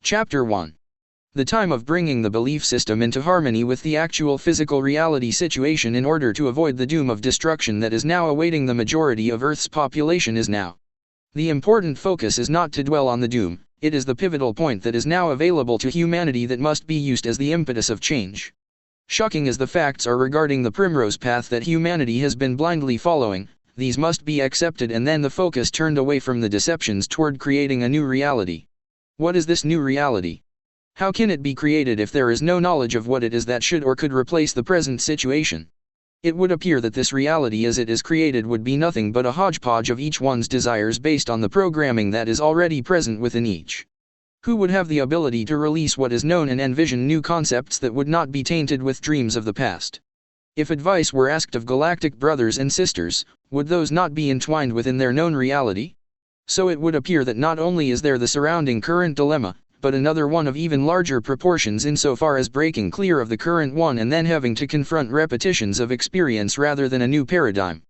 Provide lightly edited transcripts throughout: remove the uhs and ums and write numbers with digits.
Chapter 1. The time of bringing the belief system into harmony with the actual physical reality situation in order to avoid the doom of destruction that is now awaiting the majority of Earth's population is now. The important focus is not to dwell on the doom, it is the pivotal point that is now available to humanity that must be used as the impetus of change. Shocking as the facts are regarding the primrose path that humanity has been blindly following, these must be accepted and then the focus turned away from the deceptions toward creating a new reality. What is this new reality? How can it be created if there is no knowledge of what it is that should or could replace the present situation? It would appear that this reality as it is created would be nothing but a hodgepodge of each one's desires based on the programming that is already present within each. Who would have the ability to release what is known and envision new concepts that would not be tainted with dreams of the past? If advice were asked of galactic brothers and sisters, would those not be entwined within their known reality? So it would appear that not only is there the surrounding current dilemma, but another one of even larger proportions insofar as breaking clear of the current one and then having to confront repetitions of experience rather than a new paradigm.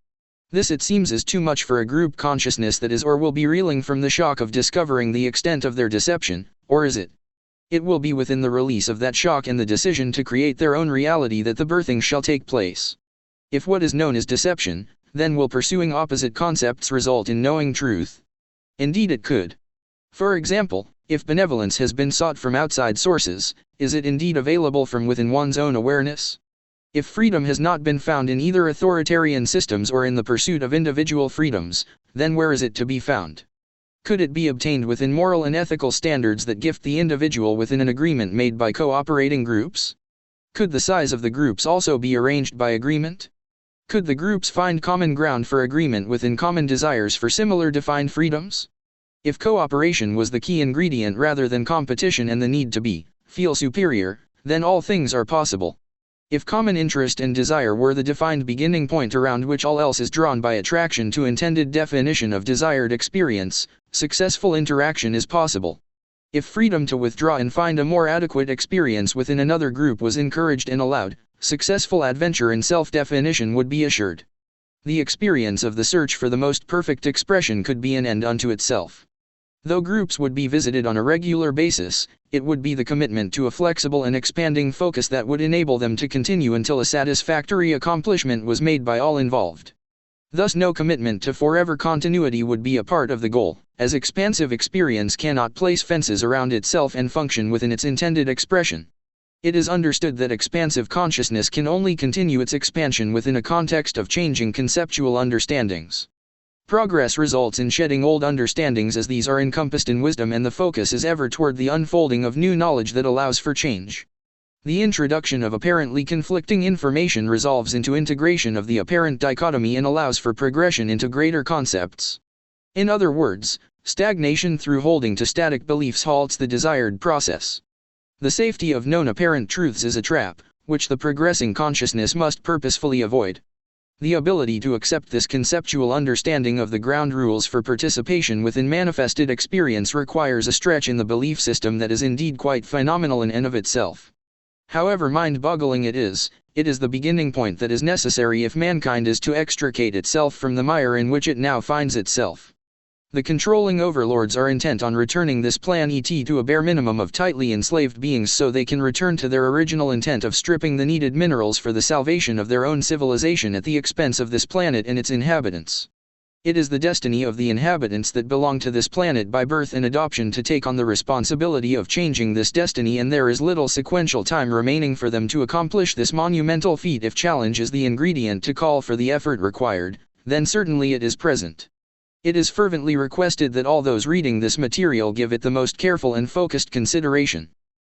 This it seems is too much for a group consciousness that is or will be reeling from the shock of discovering the extent of their deception, or is it? It will be within the release of that shock and the decision to create their own reality that the birthing shall take place. If what is known is deception, then will pursuing opposite concepts result in knowing truth? Indeed it could. For example, if benevolence has been sought from outside sources, is it indeed available from within one's own awareness? If freedom has not been found in either authoritarian systems or in the pursuit of individual freedoms, then where is it to be found? Could it be obtained within moral and ethical standards that gift the individual within an agreement made by cooperating groups? Could the size of the groups also be arranged by agreement? Could the groups find common ground for agreement within common desires for similar defined freedoms? If cooperation was the key ingredient rather than competition and the need to feel superior, then all things are possible. If common interest and desire were the defined beginning point around which all else is drawn by attraction to intended definition of desired experience, successful interaction is possible. If freedom to withdraw and find a more adequate experience within another group was encouraged and allowed, successful adventure and self-definition would be assured. The experience of the search for the most perfect expression could be an end unto itself. Though groups would be visited on a regular basis, it would be the commitment to a flexible and expanding focus that would enable them to continue until a satisfactory accomplishment was made by all involved. Thus no commitment to forever continuity would be a part of the goal, as expansive experience cannot place fences around itself and function within its intended expression. It is understood that expansive consciousness can only continue its expansion within a context of changing conceptual understandings. Progress results in shedding old understandings as these are encompassed in wisdom and the focus is ever toward the unfolding of new knowledge that allows for change. The introduction of apparently conflicting information resolves into integration of the apparent dichotomy and allows for progression into greater concepts. In other words, stagnation through holding to static beliefs halts the desired process. The safety of known apparent truths is a trap, which the progressing consciousness must purposefully avoid. The ability to accept this conceptual understanding of the ground rules for participation within manifested experience requires a stretch in the belief system that is indeed quite phenomenal in and of itself. However mind-boggling it is the beginning point that is necessary if mankind is to extricate itself from the mire in which it now finds itself. The controlling overlords are intent on returning this planet to a bare minimum of tightly enslaved beings so they can return to their original intent of stripping the needed minerals for the salvation of their own civilization at the expense of this planet and its inhabitants. It is the destiny of the inhabitants that belong to this planet by birth and adoption to take on the responsibility of changing this destiny, and there is little sequential time remaining for them to accomplish this monumental feat. If challenge is the ingredient to call for the effort required, then certainly it is present. It is fervently requested that all those reading this material give it the most careful and focused consideration.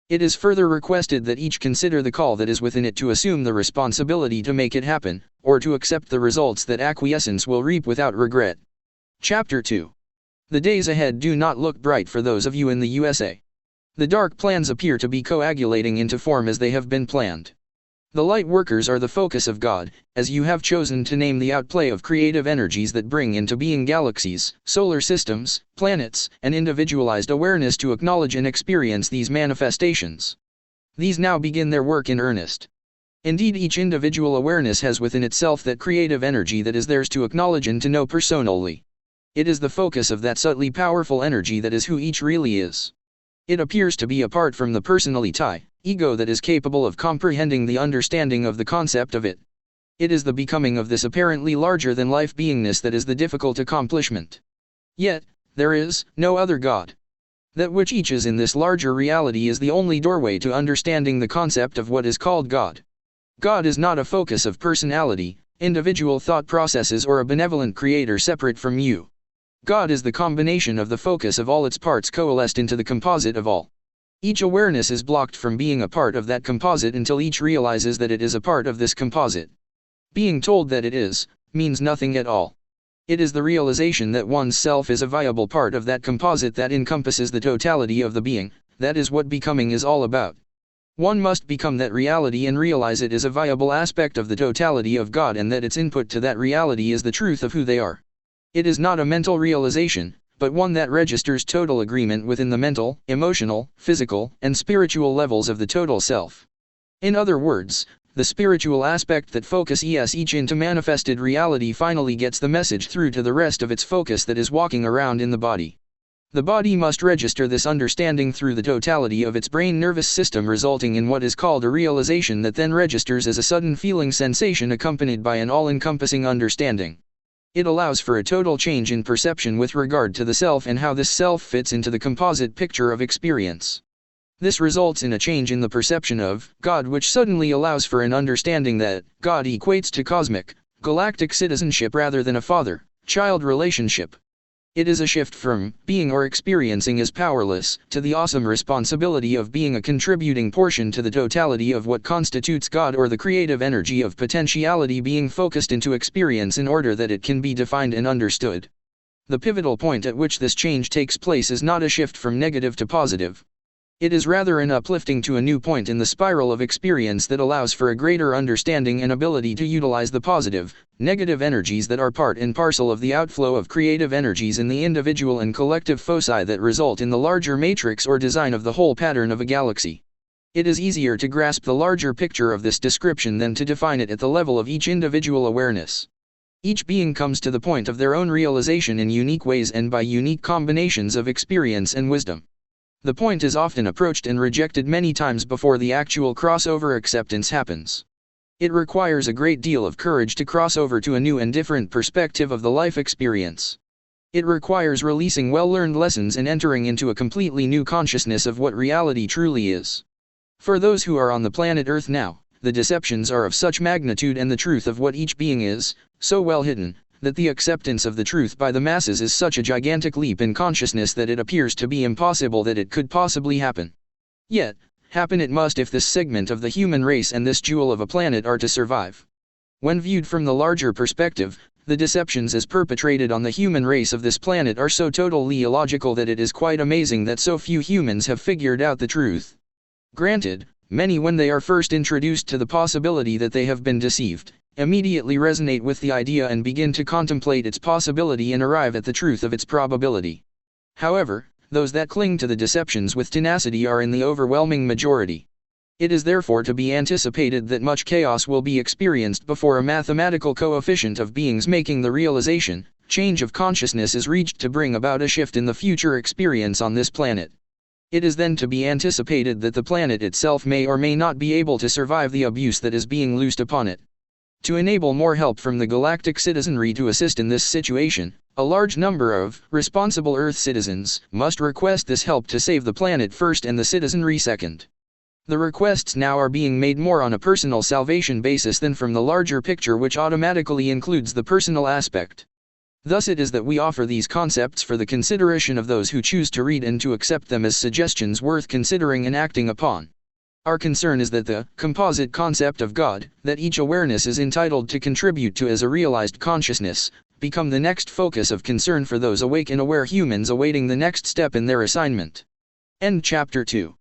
It is further requested that each consider the call that is within it to assume the responsibility to make it happen, or to accept the results that acquiescence will reap without regret. Chapter 2. The days ahead do not look bright for those of you in the USA. The dark plans appear to be coagulating into form as they have been planned. The light workers are the focus of God, as you have chosen to name the outplay of creative energies that bring into being galaxies, solar systems, planets, and individualized awareness to acknowledge and experience these manifestations. These now begin their work in earnest. Indeed, each individual awareness has within itself that creative energy that is theirs to acknowledge and to know personally. It is the focus of that subtly powerful energy that is who each really is. It appears to be apart from the personality, ego that is capable of comprehending the understanding of the concept of it. It is the becoming of this apparently larger-than-life beingness that is the difficult accomplishment. Yet, there is no other God. That which each is in this larger reality is the only doorway to understanding the concept of what is called God. God is not a focus of personality, individual thought processes or a benevolent creator separate from you. God is the combination of the focus of all its parts coalesced into the composite of all. Each awareness is blocked from being a part of that composite until each realizes that it is a part of this composite. Being told that it is, means nothing at all. It is the realization that one's self is a viable part of that composite that encompasses the totality of the being. That is what becoming is all about. One must become that reality and realize it is a viable aspect of the totality of God and that its input to that reality is the truth of who they are. It is not a mental realization, but one that registers total agreement within the mental, emotional, physical, and spiritual levels of the total self. In other words, the spiritual aspect that focuses each into manifested reality finally gets the message through to the rest of its focus that is walking around in the body. The body must register this understanding through the totality of its brain nervous system, resulting in what is called a realization that then registers as a sudden feeling sensation accompanied by an all-encompassing understanding. It allows for a total change in perception with regard to the self and how this self fits into the composite picture of experience. This results in a change in the perception of God, which suddenly allows for an understanding that God equates to cosmic, galactic citizenship rather than a father-child relationship. It is a shift from being or experiencing as powerless to the awesome responsibility of being a contributing portion to the totality of what constitutes God, or the creative energy of potentiality being focused into experience in order that it can be defined and understood. The pivotal point at which this change takes place is not a shift from negative to positive. It is rather an uplifting to a new point in the spiral of experience that allows for a greater understanding and ability to utilize the positive, negative energies that are part and parcel of the outflow of creative energies in the individual and collective foci that result in the larger matrix or design of the whole pattern of a galaxy. It is easier to grasp the larger picture of this description than to define it at the level of each individual awareness. Each being comes to the point of their own realization in unique ways and by unique combinations of experience and wisdom. The point is often approached and rejected many times before the actual crossover acceptance happens. It requires a great deal of courage to cross over to a new and different perspective of the life experience. It requires releasing well-learned lessons and entering into a completely new consciousness of what reality truly is. For those who are on the planet Earth now, the deceptions are of such magnitude and the truth of what each being is, so well hidden, that the acceptance of the truth by the masses is such a gigantic leap in consciousness that it appears to be impossible that it could possibly happen. Yet, happen it must if this segment of the human race and this jewel of a planet are to survive. When viewed from the larger perspective, the deceptions as perpetrated on the human race of this planet are so totally illogical that it is quite amazing that so few humans have figured out the truth. Granted, many, when they are first introduced to the possibility that they have been deceived, immediately resonate with the idea and begin to contemplate its possibility and arrive at the truth of its probability. However, those that cling to the deceptions with tenacity are in the overwhelming majority. It is therefore to be anticipated that much chaos will be experienced before a mathematical coefficient of beings making the realization, change of consciousness is reached to bring about a shift in the future experience on this planet. It is then to be anticipated that the planet itself may or may not be able to survive the abuse that is being loosed upon it. To enable more help from the galactic citizenry to assist in this situation, a large number of responsible Earth citizens must request this help to save the planet first and the citizenry second. The requests now are being made more on a personal salvation basis than from the larger picture, which automatically includes the personal aspect. Thus it is that we offer these concepts for the consideration of those who choose to read and to accept them as suggestions worth considering and acting upon. Our concern is that the composite concept of God, that each awareness is entitled to contribute to as a realized consciousness, become the next focus of concern for those awake and aware humans awaiting the next step in their assignment. End chapter 2.